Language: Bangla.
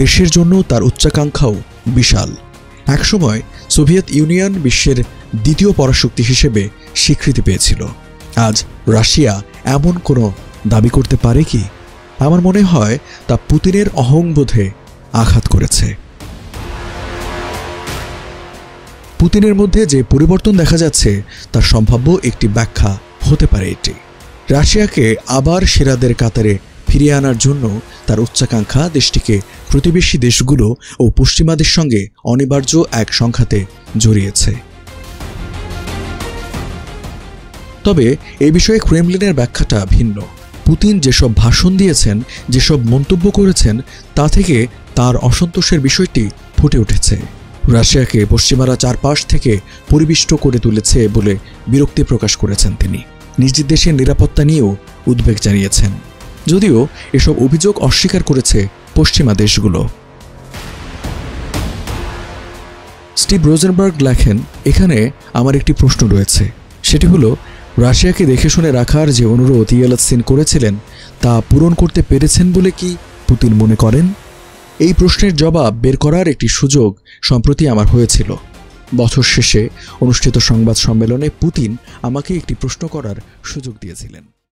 দেশের জন্য তার উচ্চাকাঙ্ক্ষাও বিশাল। একসময় সোভিয়েত ইউনিয়ন বিশ্বের দ্বিতীয় পরাশক্তি হিসেবে স্বীকৃতি পেয়েছিল। আজ রাশিয়া এমন কোনো দাবি করতে পারে কি? আমার মনে হয় তা পুতিনের অহংবোধে আঘাত করেছে। পুতিনের মধ্যে যে পরিবর্তন দেখা যাচ্ছে তার সম্ভাব্য একটি ব্যাখ্যা হতে পারে এটি। রাশিয়াকে আবার সেরাদের কাতারে ফিরিয়ে আনার জন্য তার উচ্চাকাঙ্ক্ষা দেশটিকে প্রতিবেশী দেশগুলো ও পশ্চিমাদের সঙ্গে অনিবার্য এক সংঘাতে জড়িয়েছে। তবে এই বিষয়ে ক্রেমলিনের ব্যাখ্যাটা ভিন্ন। পুতিন যেসব ভাষণ দিয়েছেন, যেসব মন্তব্য করেছেন, তা থেকে তার অসন্তোষের বিষয়টি ফুটে উঠেছে। রাশিয়াকে পশ্চিমারা চারপাশ থেকে পরিবেষ্ট করে তুলেছে বলে বিরক্তি প্রকাশ করেছেন তিনি। নিজ দেশের নিরাপত্তা নিয়েও উদ্বেগ জানিয়েছেন, যদিও এসব অভিযোগ অস্বীকার করেছে পশ্চিমা দেশগুলো। স্টিভ রোজেনবার্গ লেখেন, এখানে আমার একটি প্রশ্ন রয়েছে। সেটি হলো, রাশিয়াকে দেখে শুনে রাখার যে অনুরোধ ইয়েলৎসিন করেছিলেন তা পূরণ করতে পেরেছেন বলে কি পুতিন মনে করেন? এই প্রশ্নের জবাব বের করার একটি সুযোগ সম্প্রতি আমার হয়েছিল। বছর শেষে অনুষ্ঠিত সংবাদ সম্মেলনে পুতিন আমাকে একটি প্রশ্ন করার সুযোগ দিয়েছিলেন।